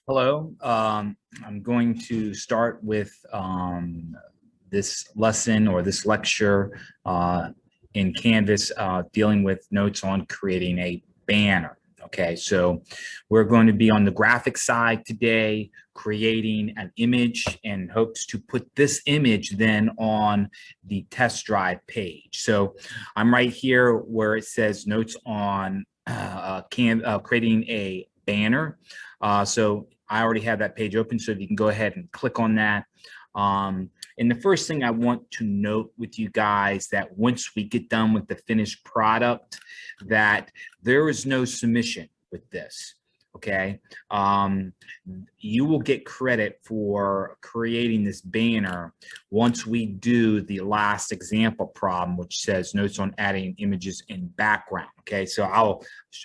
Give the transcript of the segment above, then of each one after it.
Hello. I'm going to start with this lesson or this lecture in Canvas dealing with notes on creating a banner. Okay, so we're going to be on the graphic side today, creating an image and hopes to put this image then on the test drive page. So I'm right here where it says notes on creating a banner. So I already have that page open, so you can go ahead and click on that. And the first thing I want to note with you guys that once we get done with the finished product, that there is no submission with this. Okay, you will get credit for creating this banner once we do the last example problem, which says notes on adding images in background. Okay, so I'll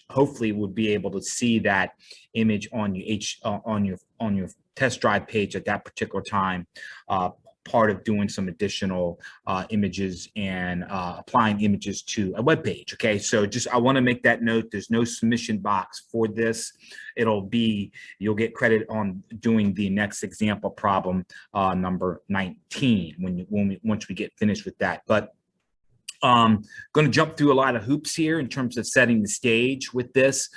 hopefully would be able to see that image on your test drive page at that particular time. Part of doing some additional images and applying images to a web page. Okay, so just I want to make that note. There's no submission box for this. You'll get credit on doing the next example problem, number 19, once we get finished with that. But going to jump through a lot of hoops here in terms of setting the stage with this.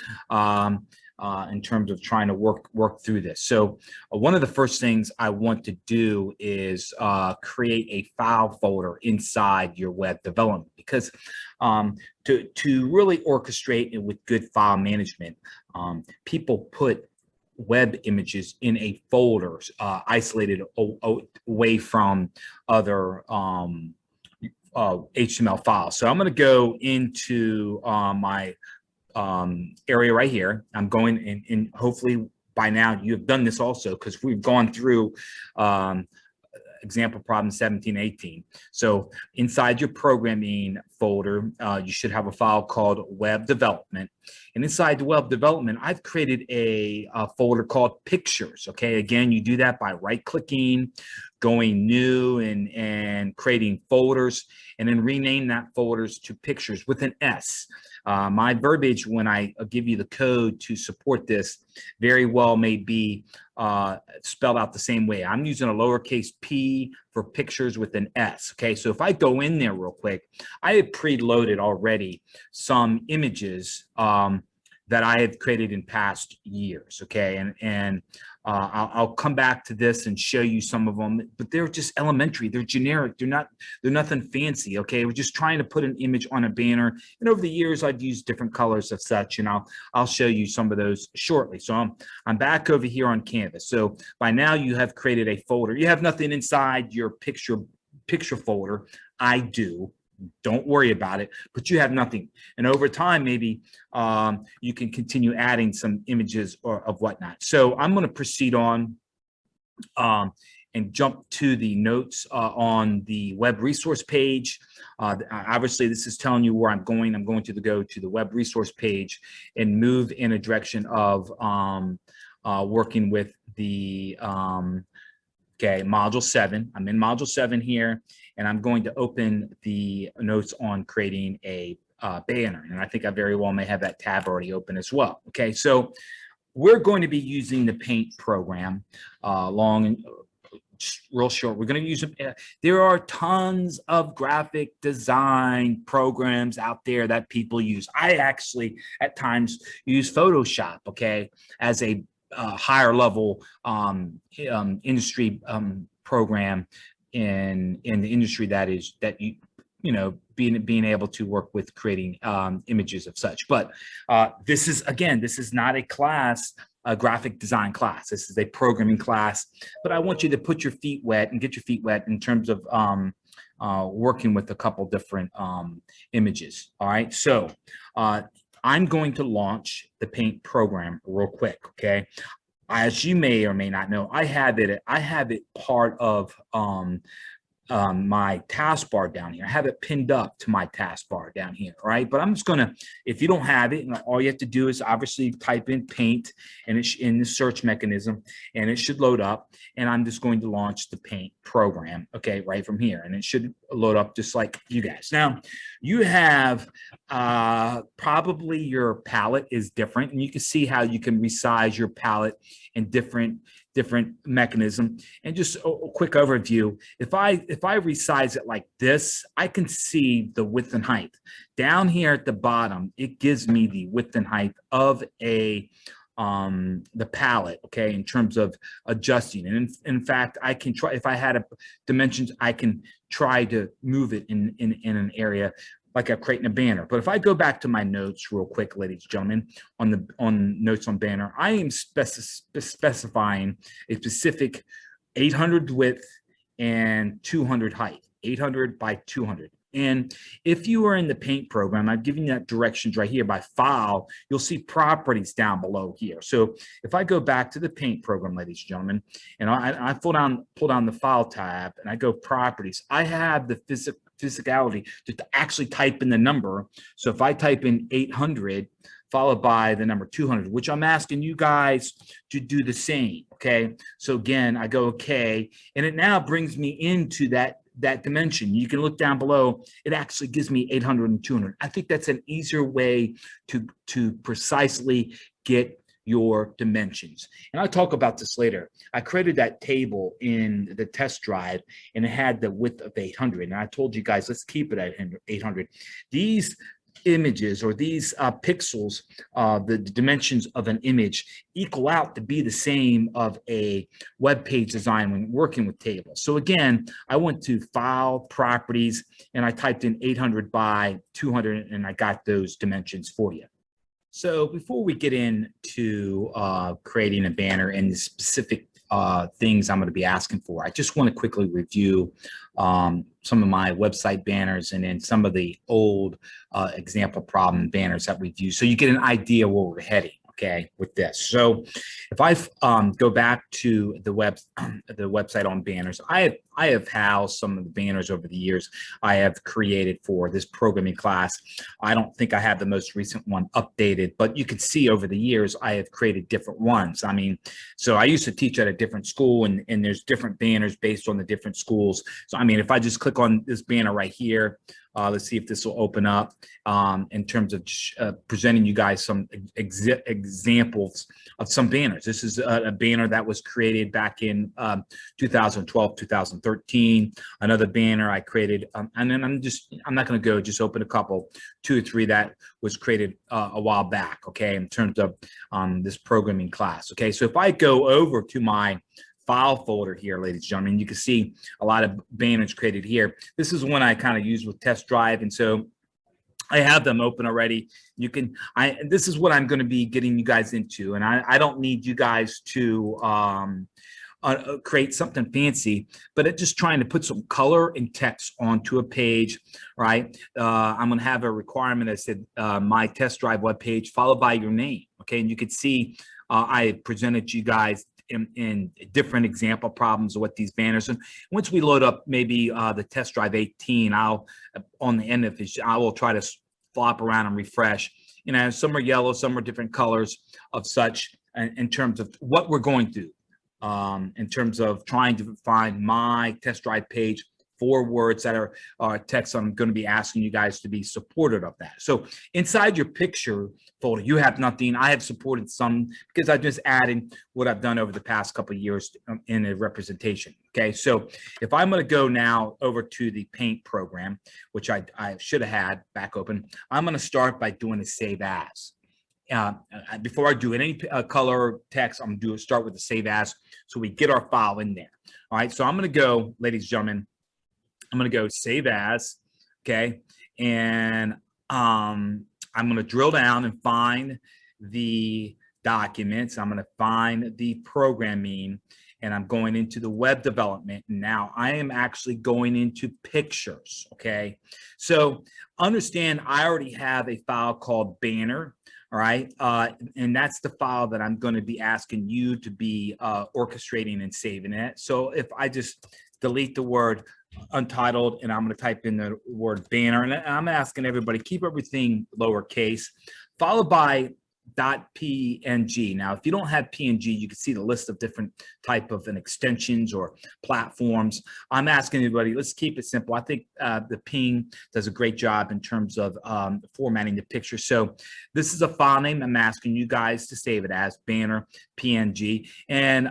In terms of trying to work through this. So one of the first things I want to do is create a file folder inside your web development, because to really orchestrate it with good file management, people put web images in a folder isolated away from other HTML files. So I'm going to go into my area right here. I'm going in, and hopefully by now you have done this also, because we've gone through example problem 17, 18. So inside your programming folder, you should have a file called Web Development. And inside the Web Development, I've created a folder called Pictures. Okay, again, you do that by right-clicking, going new, and creating folders, and then rename that folders to Pictures with an S. My verbiage when I give you the code to support this very well may be spelled out the same way. I'm using a lowercase p for pictures with an S. Okay, so if I go in there real quick, I have preloaded already some images that I have created in past years. Okay, and I'll come back to this and show you some of them, but they're just elementary. They're generic. They're nothing fancy. Okay, we're just trying to put an image on a banner. And over the years, I've used different colors of such, and I'll show you some of those shortly. So I'm back over here on Canvas. So by now you have created a folder. You have nothing inside your picture folder. I do. Don't worry about it, but you have nothing. And over time, maybe you can continue adding some images or of whatnot. So I'm going to proceed on and jump to the notes on the web resource page. Obviously, this is telling you where I'm going. I'm going to go to the web resource page and move in a direction of working with the module 7. I'm in module 7 here, and I'm going to open the notes on creating a banner. And I think I very well may have that tab already open as well. Okay, so we're going to be using the Paint program, long and real short. We're going to use them. There are tons of graphic design programs out there that people use. I actually at times use Photoshop, okay, as a higher level industry program in the industry that being able to work with creating images of such. But this is not a class, a graphic design class. This is a programming class. But I want you to put your feet wet and get your feet wet in terms of working with a couple different images. All right, so I'm going to launch the Paint program real quick, okay? As you may or may not know, I have it part of my taskbar down here. I have it pinned up to my taskbar down here, right? But I'm just gonna, if you don't have it, all you have to do is obviously type in paint and it's in the search mechanism and it should load up. And I'm just going to launch the paint program, okay, right from here. And it should load up just like you guys. Now, you have probably your palette is different, and you can see how you can resize your palette in different mechanism. And just a quick overview, if I resize it like this, I can see the width and height down here at the bottom. It gives me the width and height of the palette, okay, in terms of adjusting. And in fact, I can try, if I had a dimensions, I can try to move it in an area like I'm creating a banner. But if I go back to my notes real quick, ladies and gentlemen, on notes on banner, I am specifying a specific 800 width and 200 height, 800 by 200. And if you are in the paint program, I've given you that directions right here by file, you'll see properties down below here. So if I go back to the paint program, ladies and gentlemen, and I pull down the file tab and I go properties, I have the physicality to actually type in the number. So if I type in 800 followed by the number 200, which I'm asking you guys to do the same, okay? So again, I go okay, and it now brings me into that dimension. You can look down below, it actually gives me 800 and 200. I think that's an easier way to precisely get your dimensions. And I'll talk about this later. I created that table in the test drive and it had the width of 800. And I told you guys, let's keep it at 800. These images or these pixels, the dimensions of an image equal out to be the same of a web page design when working with tables. So again, I went to file, properties, and I typed in 800 by 200 and I got those dimensions for you. So before we get into creating a banner and the specific things I'm going to be asking for, I just want to quickly review some of my website banners and then some of the old example problem banners that we've used, so you get an idea where we're heading, okay, with this. So if I go back to the website on banners, I have housed some of the banners over the years I have created for this programming class. I don't think I have the most recent one updated, but you can see over the years I have created different ones. I mean, so I used to teach at a different school, and there's different banners based on the different schools. So I mean, if I just click on this banner right here, let's see if this will open up in terms of presenting you guys some examples of some banners. This is a banner that was created back in 2012, 2013. Another banner I created, and then I'm not going to go, just open a couple, 2 or 3 that was created a while back, okay, in terms of this programming class. Okay, so if I go over to my file folder here, ladies and gentlemen, you can see a lot of banners created here. This is one I kind of use with test drive, and so I have them open already. You can, this is what I'm going to be getting you guys into, and I don't need you guys to create something fancy, but it's just trying to put some color and text onto a page, right? I'm going to have a requirement that said my test drive web page followed by your name, okay? And you can see I presented you guys in different example problems of what these banners. And once we load up maybe the test drive 18, I'll on the end of it, I will try to flop around and refresh. You know, some are yellow, some are different colors of such in terms of what we're going through, in terms of trying to find my test drive page for words that are text. I'm going to be asking you guys to be supportive of that. So inside your picture folder, you have nothing. I have supported some because I just added what I've done over the past couple of years in a representation. Okay, so if I'm going to go now over to the paint program, which I should have had back open, I'm going to start by doing a save as. Before I do any color text, I'm going to start with the save as, so we get our file in there. All right, so I'm going to go, ladies and gentlemen, I'm going to go save as, okay, and I'm going to drill down and find the documents. I'm going to find the programming, and I'm going into the web development. And now I am actually going into pictures, okay? So understand I already have a file called banner, All right. And that's the file that I'm going to be asking you to be orchestrating and saving it. So if I just delete the word untitled and I'm going to type in the word banner, and I'm asking everybody keep everything lowercase, followed by .png. Now, if you don't have PNG, you can see the list of different type of extensions or platforms. I'm asking everybody, let's keep it simple. I think the Ping does a great job in terms of formatting the picture. So this is a file name I'm asking you guys to save it as banner PNG. And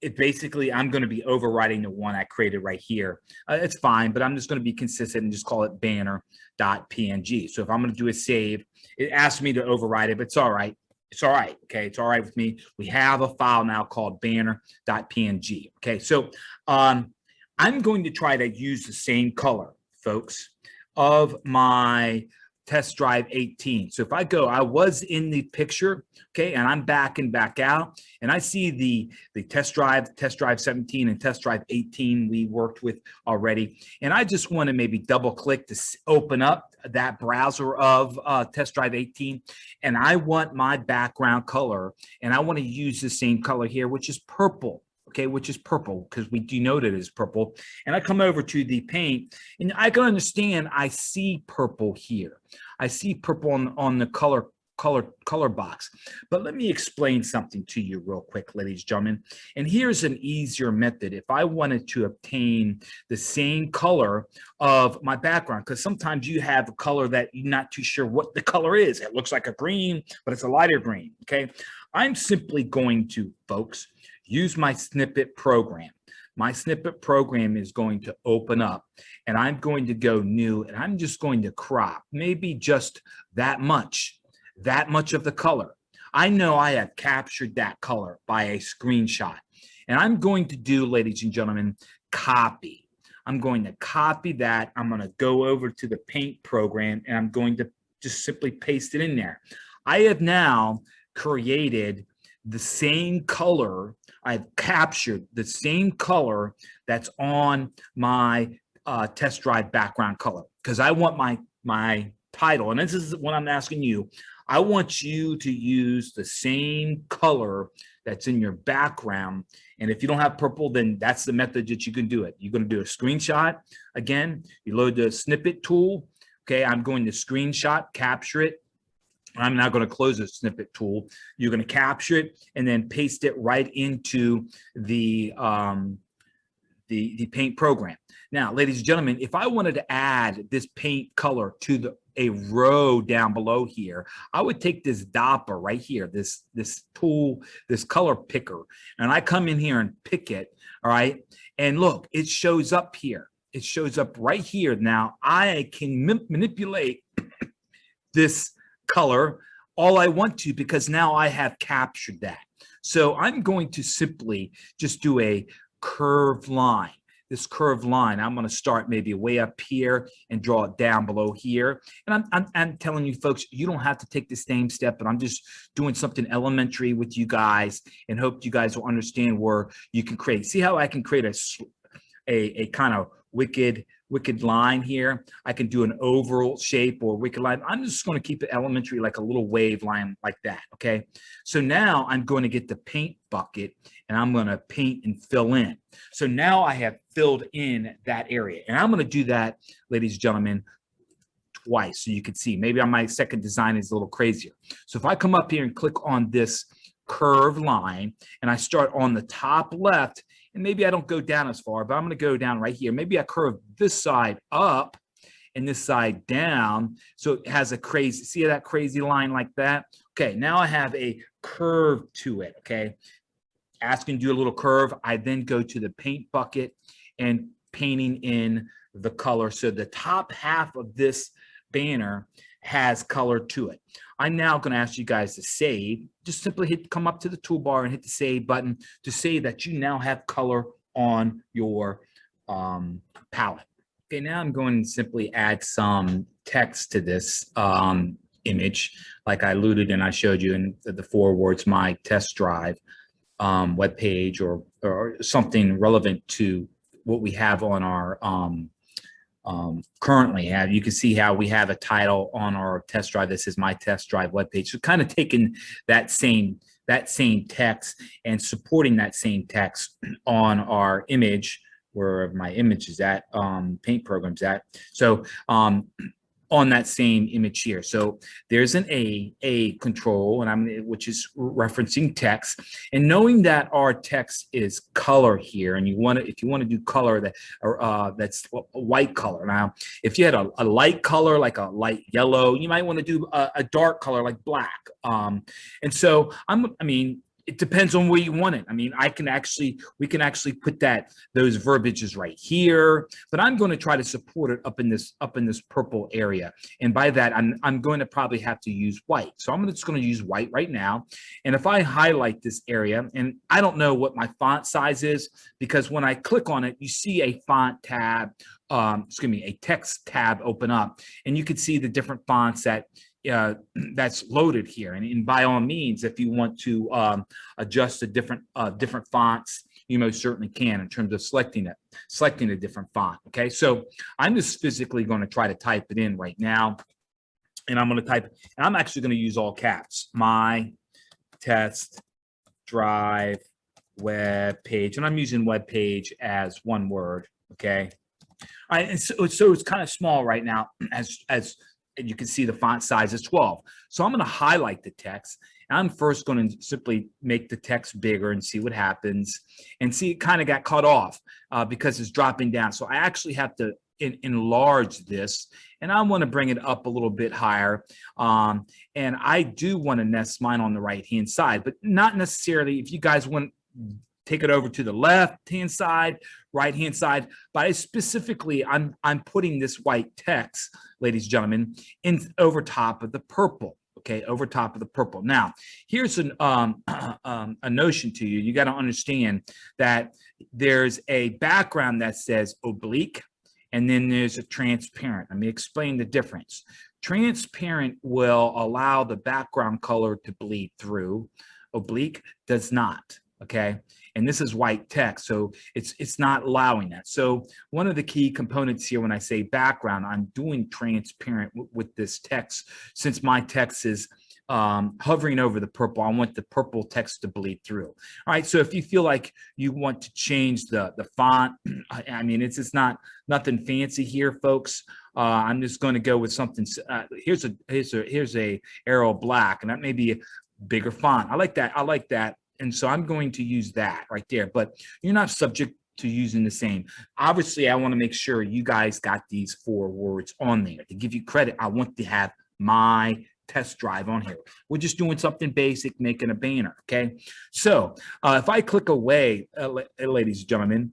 it basically, I'm going to be overriding the one I created right here. It's fine, but I'm just going to be consistent and just call it banner.png. So if I'm going to do a save, it asks me to override it, but it's all right. It's all right. Okay. It's all right with me. We have a file now called banner.png. Okay. So I'm going to try to use the same color, folks, of my test drive 18. So if I go, I was in the picture, okay, and I'm back and back out, and I see the test drive 17 and test drive 18 we worked with already, and I just want to maybe double click to open up that browser of test drive 18, and I want my background color, and I want to use the same color here, which is purple. Okay, which is purple because we denote it as purple. And I come over to the paint and I can understand I see purple here. I see purple on the color box. But let me explain something to you real quick, ladies and gentlemen. And here's an easier method. If I wanted to obtain the same color of my background, because sometimes you have a color that you're not too sure what the color is. It looks like a green, but it's a lighter green, okay? I'm simply going to, folks, use my snippet program. My snippet program is going to open up and I'm going to go new and I'm just going to crop maybe just that much of the color. I know I have captured that color by a screenshot and I'm going to do, ladies and gentlemen, copy. I'm going to copy that. I'm going to go over to the paint program and I'm going to just simply paste it in there. I have now created the same color. I've captured the same color that's on my test drive background color because I want my title, and this is what I'm asking you. I want you to use the same color that's in your background. And if you don't have purple, then that's the method that you can do it. You're going to do a screenshot. Again, you load the snippet tool. Okay, I'm going to screenshot, capture it. I'm now going to close the snippet tool. You're going to capture it and then paste it right into the paint program. Now, ladies and gentlemen, if I wanted to add this paint color to a row down below here, I would take this dopper right here, this tool, this color picker, and I come in here and pick it, all right? And look, it shows up here. It shows up right here. Now, I can manipulate this color all I want to because now I have captured that. So I'm going to simply just do a curved line. This curved line, I'm going to start maybe way up here and draw it down below here. And I'm telling you folks, you don't have to take the same step, but I'm just doing something elementary with you guys and hope you guys will understand where you can create. See how I can create a kind of wicked line here. I can do an oval shape or wicked line. I'm just going to keep it elementary, like a little wave line like that. Okay. So now I'm going to get the paint bucket and I'm going to paint and fill in. So now I have filled in that area and I'm going to do that, ladies and gentlemen, twice. So you can see maybe on my second design is a little crazier. So if I come up here and click on this curved line and I start on the top left, and maybe I don't go down as far, but I'm going to go down right here. Maybe I curve this side up and this side down. So it has a crazy, see that crazy line like that? Okay, now I have a curve to it, okay? Asking to do a little curve. I then go to the paint bucket and painting in the color. So the top half of this banner has color to it. I'm now going to ask you guys to save. Just simply come up to the toolbar and hit the save button to say that you now have color on your palette. Okay, now I'm going to simply add some text to this image, like I alluded and I showed you in the forewords, my test drive web page or something relevant to what we have on our currently have. You can see how we have a title on our test drive that says my test drive webpage. So kind of taking that same text and supporting that same text on our image, where my image is at, paint program's at. So on that same image here. So there's an A control, and which is referencing text, and knowing that our text is color here, and if you want to do color that's a white color. Now, if you had a light color like a light yellow, you might want to do a dark color like black. And so it depends on where you want it. I mean, we can actually put those verbiages right here, but I'm going to try to support it up in this purple area. And by that, I'm going to probably have to use white. So I'm just going to use white right now. And if I highlight this area, and I don't know what my font size is, because when I click on it, you see a font tab, a text tab open up, and you can see the different fonts that's loaded here. And by all means, if you want to adjust the different fonts, you most certainly can in terms of selecting a different font. Okay, so I'm just physically going to try to type it in right now, and I'm actually going to use all caps. My test drive web page, and I'm using web page as one word. Okay, all right, and so it's kind of small right now, as and you can see the font size is 12. So I'm going to highlight the text. And I'm first going to simply make the text bigger and see what happens. And see, it kind of got cut off because it's dropping down. So I actually have to enlarge this, and I want to bring it up a little bit higher. And I do want to nest mine on the right-hand side, but not necessarily. If you guys want take it over to the left-hand side, right-hand side, but specifically, I'm putting this white text, ladies and gentlemen, over top of the purple. Okay, over top of the purple. Now, here's a notion to you. You got to understand that there's a background that says oblique, and then there's a transparent. Let me explain the difference. Transparent will allow the background color to bleed through. Oblique does not. Okay, and this is white text, so it's not allowing that. So one of the key components here, when I say background, I'm doing transparent with this text. Since my text is hovering over the purple, I want the purple text to bleed through. All right, so if you feel like you want to change the font, I mean, it's just nothing fancy here, folks. I'm just going to go with something. Here's a Arial black, and that may be a bigger font. I like that. And so I'm going to use that right there, but you're not subject to using the same. Obviously, I want to make sure you guys got these 4 words on there. To give you credit, I want to have my test drive on here. We're just doing something basic, making a banner, okay? So if I click away, ladies and gentlemen,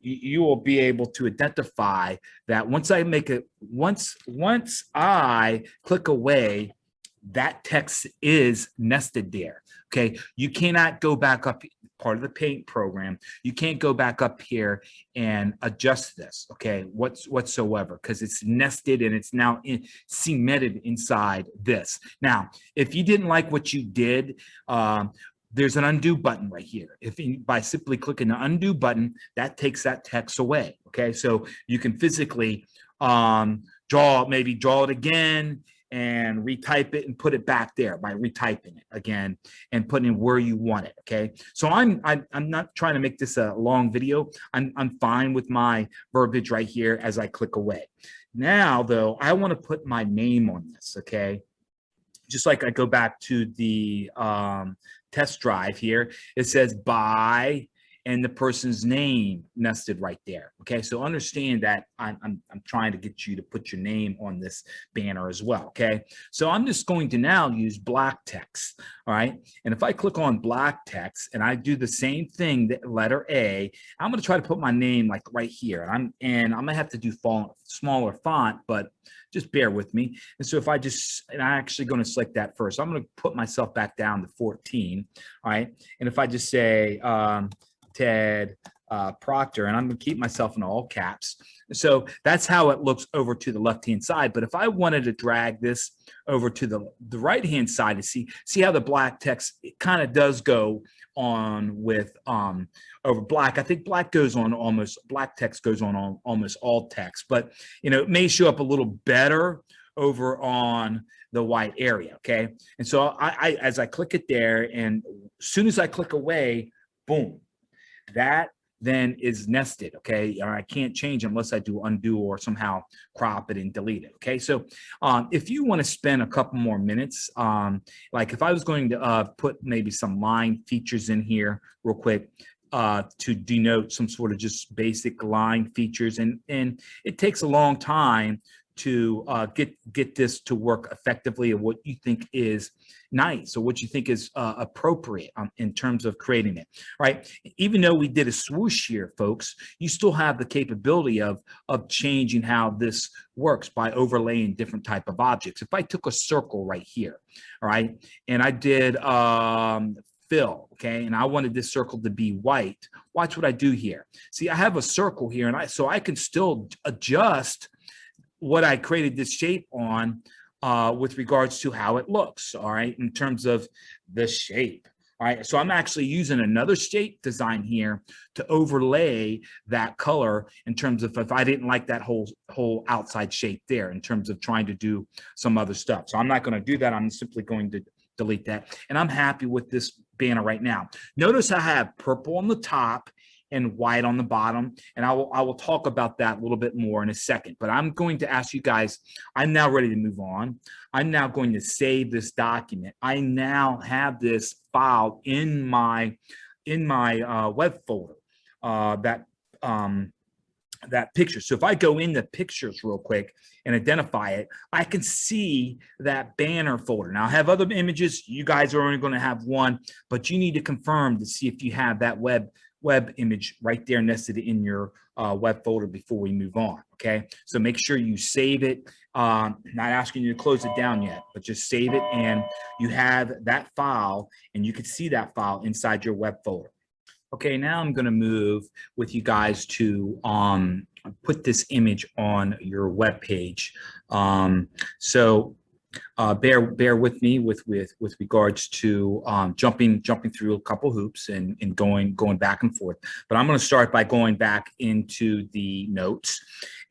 you will be able to identify that once I click away, that text is nested there. Okay, you cannot go back up, part of the paint program. You can't go back up here and adjust this, okay, whatsoever, because it's nested and it's now cemented inside this. Now, if you didn't like what you did, there's an undo button right here. By simply clicking the undo button, that takes that text away. Okay, so you can physically draw it again and retype it and put it back there by retyping it again and putting it where you want it. Okay, so I'm not trying to make this a long video. I'm fine with my verbiage right here as I click away. Now though, I want to put my name on this. Okay, just like I go back to the test drive here, it says by and the person's name nested right there. Okay, so understand that I'm trying to get you to put your name on this banner as well. Okay, so I'm just going to now use black text. All right, and if I click on black text and I do the same thing, the letter A, I'm going to try to put my name like right here. I'm gonna have to do smaller font, but just bear with me. And so if I'm actually going to select that first. I'm going to put myself back down to 14. All right, and if I just say Ted Proctor, and I'm going to keep myself in all caps. So that's how it looks over to the left-hand side. But if I wanted to drag this over to the right-hand side to see how the black text kind of does go on with over black. I think black text goes on almost all text, but it may show up a little better over on the white area. Okay, and so I as I click it there, and as soon as I click away, boom, that then is nested. Okay, I can't change unless I do undo or somehow crop it and delete it. Okay, so if you want to spend a couple more minutes, like if I was going to put maybe some line features in here real quick to denote some sort of just basic line features, and it takes a long time to get this to work effectively, or what you think is nice or what you think is appropriate in terms of creating it, right? Even though we did a swoosh here, folks, you still have the capability of changing how this works by overlaying different type of objects. If I took a circle right here, all right, and I did fill, okay, and I wanted this circle to be white, watch what I do here. See, I have a circle here, and so I can still adjust what I created this shape on with regards to how it looks, all right, in terms of the shape. All right, so I'm actually using another shape design here to overlay that color in terms of if I didn't like that whole outside shape there in terms of trying to do some other stuff. So I'm not going to do that. I'm simply going to delete that. And I'm happy with this banner right now. Notice I have purple on the top and white on the bottom, and I will talk about that a little bit more in a second. But I'm going to ask you guys, I'm now ready to move on. I'm now going to save this document. I now have this file in my web folder, that picture. So if I go into pictures real quick and identify it, I can see that banner folder. Now I have other images. You guys are only going to have one, but you need to confirm to see if you have that web image right there nested in your web folder before we move on. Okay, so make sure you save it. Not asking you to close it down yet, but just save it, and you have that file, and you can see that file inside your web folder. Okay, now I'm going to move with you guys to put this image on your web page. So bear with me with regards to jumping through a couple hoops and going back and forth. But I'm going to start by going back into the notes.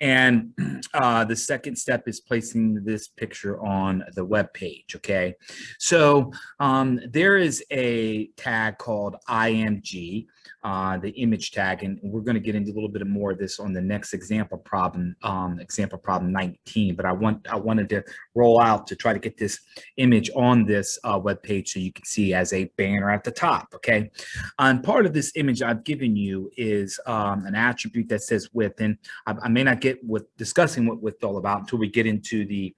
And the second step is placing this picture on the web page. Okay, so there is a tag called IMG, the image tag, and we're going to get into a little bit more of this on the next example problem 19. But I wanted to roll out to try to get this image on this web page so you can see as a banner at the top. Okay, and part of this image I've given you is an attribute that says width, and I may not get with discussing what width all about until we get into the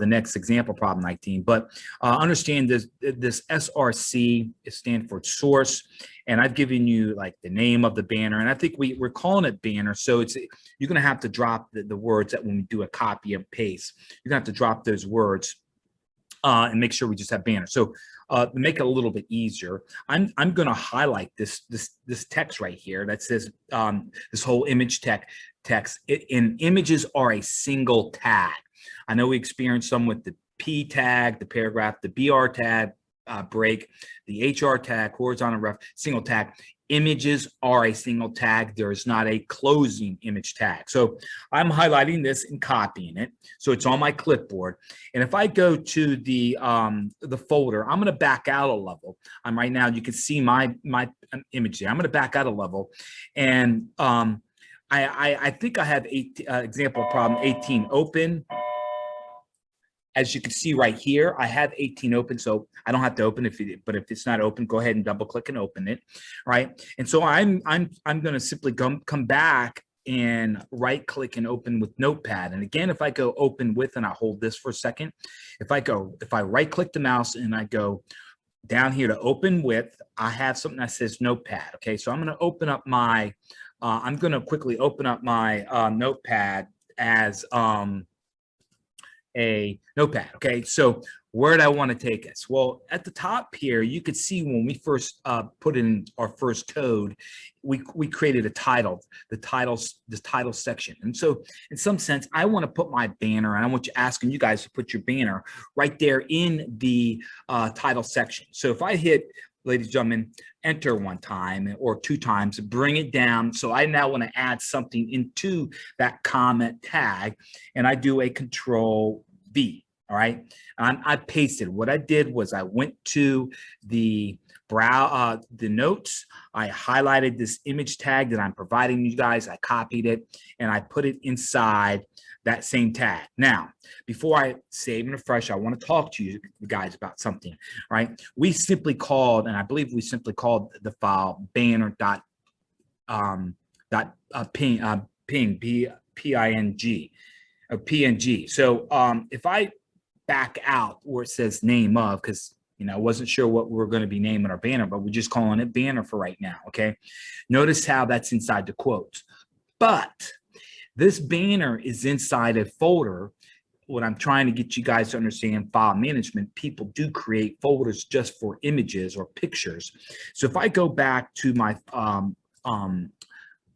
next example problem 19. But understand this SRC stands for source, and I've given you like the name of the banner, and I think we're calling it banner. So you're going to have to drop the words that when we do a copy and paste, you're going to have to drop those words and make sure we just have banner. So to make it a little bit easier, I'm going to highlight this text right here that says this whole image text. Images are a single tag. I know we experienced some with the P tag, the paragraph, the BR tag, break, the HR tag, horizontal ref, single tag. Images are a single tag. There is not a closing image tag. So I'm highlighting this and copying it. So it's on my clipboard. And if I go to the folder, I'm going to back out a level. I'm right now, you can see my image there. I'm going to back out a level. And I think I have example problem 18 open. As you can see right here, I have 18 open, so I don't have to open but if it's not open, go ahead and double click and open it, right? And so I'm going to simply come back and right click and open with Notepad. And again, if I go open with, and I hold this for a second, if I right click the mouse and I go down here to open with, I have something that says Notepad. Okay, so I'm going to open up my I'm going to quickly open up my Notepad as a Notepad. Okay, so where do I want to take us? Well, at the top here, you could see when we first put in our first code, we created a title, the title section. And so in some sense, I want to put my banner, and I want you asking you guys to put your banner right there in the title section. So if I hit, ladies and gentlemen, enter one time or two times, bring it down. So I now want to add something into that comment tag, and I do a Control V. All right, I pasted. What I did was I went to the notes. I highlighted this image tag that I'm providing you guys. I copied it and I put it inside that same tag. Now, before I save and refresh, I want to talk to you guys about something. All right, we simply called, and I believe we simply called the file banner dot ping p-i-n-g or png. So if I back out where it says name of, because I wasn't sure what we're going to be naming our banner, but we're just calling it banner for right now. Okay, notice how that's inside the quotes, but this banner is inside a folder. What I'm trying to get you guys to understand, file management, people do create folders just for images or pictures. So if I go back to my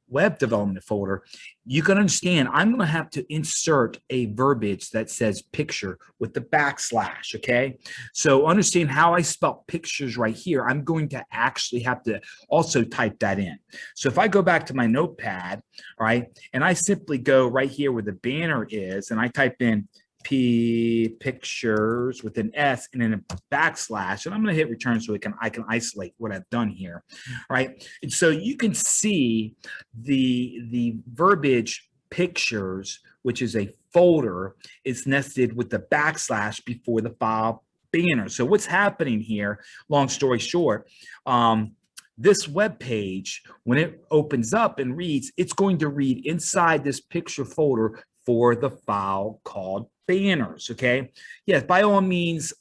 web development folder, you can understand I'm going to have to insert a verbiage that says picture with the backslash. Okay, so understand how I spell pictures right here. I'm going to actually have to also type that in. So if I go back to my notepad, all right, and I simply go right here where the banner is, and I type in pictures with an S and then a backslash, and I'm going to hit return so I can isolate what I've done here. All right, and so you can see the verbiage pictures, which is a folder, is nested with the backslash before the file banner. So what's happening here, long story short, this web page, when it opens up and reads, it's going to read inside this picture folder for the file called banners. Okay, yes, by all means,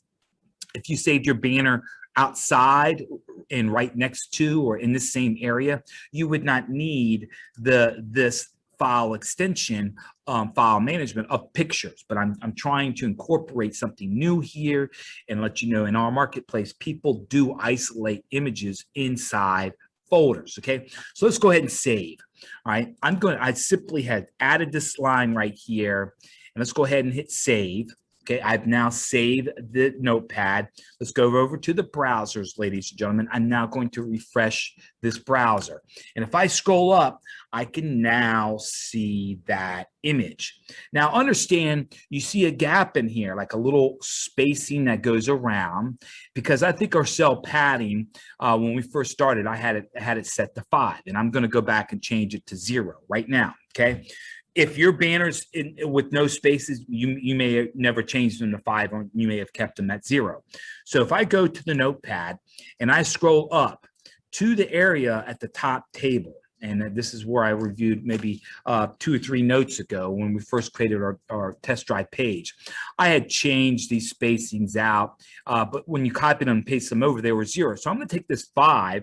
if you saved your banner outside and right next to or in the same area, you would not need this file extension, file management of pictures. But I'm trying to incorporate something new here and let you know, in our marketplace, people do isolate images inside folders. Okay, so let's go ahead and save. All right, I simply had added this line right here, and let's go ahead and hit save. Okay, I've now saved the notepad. Let's go over to the browsers, ladies and gentlemen. I'm now going to refresh this browser. And if I scroll up, I can now see that image. Now understand, you see a gap in here, like a little spacing that goes around, because I think our cell padding, when we first started, I had it set to 5, and I'm going to go back and change it to 0 right now. Okay. If your banners with no spaces, you may have never changed them to 5, or you may have kept them at 0. So if I go to the notepad and I scroll up to the area at the top table, and this is where I reviewed maybe 2 or 3 notes ago when we first created our test drive page, I had changed these spacings out, but when you copy them and paste them over, they were 0. So I'm going to take this 5.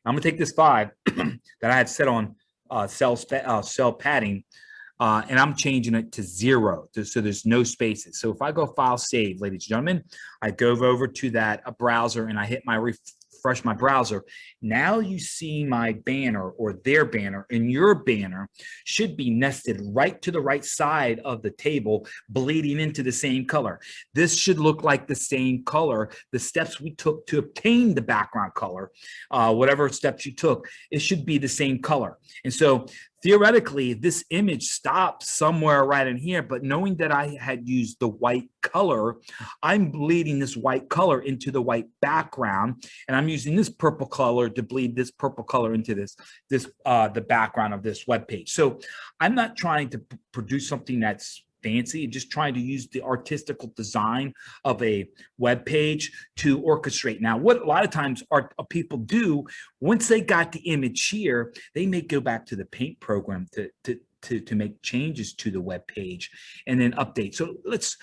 That I had set on cell padding, and I'm changing it to 0, so there's no spaces. So if I go file save, ladies and gentlemen, I go over to that browser and I hit my refresh my browser. Now you see my banner or their banner, and your banner should be nested right to the right side of the table, bleeding into the same color. This should look like the same color. The steps we took to obtain the background color, whatever steps you took, it should be the same color. And so theoretically, this image stops somewhere right in here, but knowing that I had used the white color, I'm bleeding this white color into the white background, and I'm using this purple color to bleed this purple color into the background of this web page. So I'm not trying to produce something that's fancy, just trying to use the artistical design of a web page to orchestrate. Now, what a lot of times people do, once they got the image here, they may go back to the Paint program to make changes to the web page and then update. So let's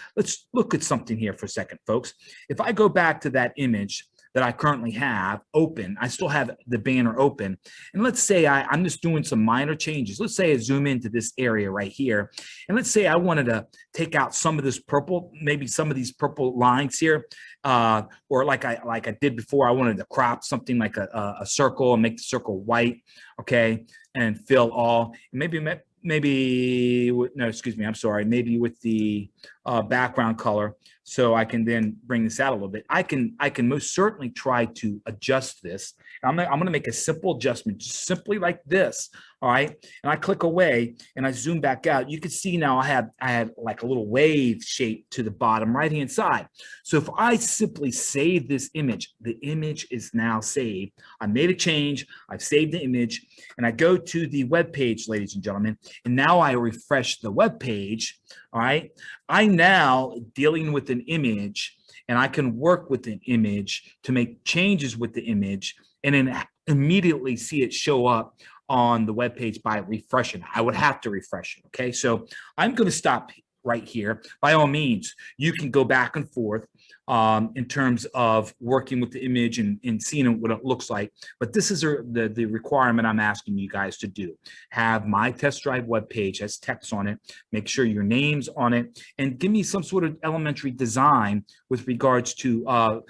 look at something here for a second, folks. If I go back to that image that I currently have open. I still have the banner open. And let's say I'm just doing some minor changes. Let's say I zoom into this area right here. And let's say I wanted to take out some of this purple, maybe some of these purple lines here. Or like I did before, I wanted to crop something like a circle and make the circle white, okay, and fill all. Maybe no, excuse me, I'm sorry, maybe with the background color, so I can then bring this out a little bit. I can most certainly try to adjust this. I'm gonna make a simple adjustment, just simply like this. All right, and I click away and I zoom back out. You can see now I have like a little wave shape to the bottom right hand side. So if I simply save this image, the image is now saved. I made a change, I've saved the image, and I go to the web page, ladies and gentlemen, and now I refresh the web page. All right, I now dealing with an image, and I can work with an image to make changes with the image, and then immediately see it show up on the web page by refreshing. I would have to refresh it. Okay, so I'm going to stop right here. By all means, you can go back and forth in terms of working with the image and seeing what it looks like. But this is the requirement I'm asking you guys to do. Have my test drive webpage, has text on it, make sure your name's on it, and give me some sort of elementary design with regards to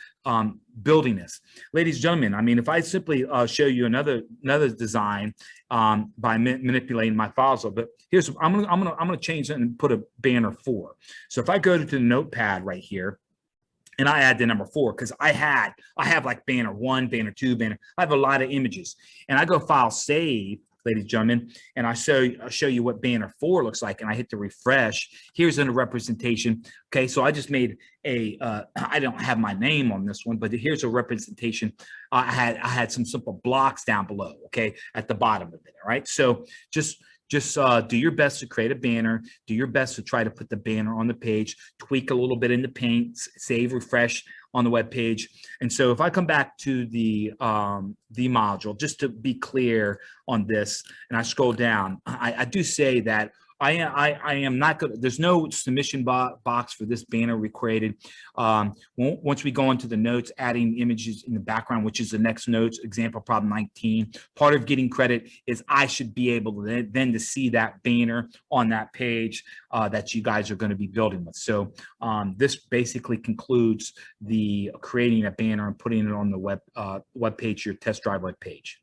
building this. Ladies and gentlemen, I mean, if I simply show you another design by manipulating my files a little bit, here's I'm gonna change it and put a banner 4. So if I go to the notepad right here, and I add the number 4, because I have like banner 1, banner 2, banner. I have a lot of images, and I go file save, ladies and gentlemen, and I'll show you what banner 4 looks like, and I hit the refresh. Here's a representation. Okay, so I just made a I don't have my name on this one, but here's a representation. I had some simple blocks down below, okay, at the bottom of it. All right, so just do your best to create a banner, do your best to try to put the banner on the page, tweak a little bit in the paint, save, refresh on the web page. And so if I come back to the module, just to be clear on this, and I scroll down, I do say that I am not going to, there's no submission box for this banner we created. Once we go into the notes, adding images in the background, which is the next notes, example problem 19, part of getting credit is I should be able to then to see that banner on that page that you guys are going to be building with. So this basically concludes the creating a banner and putting it on the web page, your test drive web page.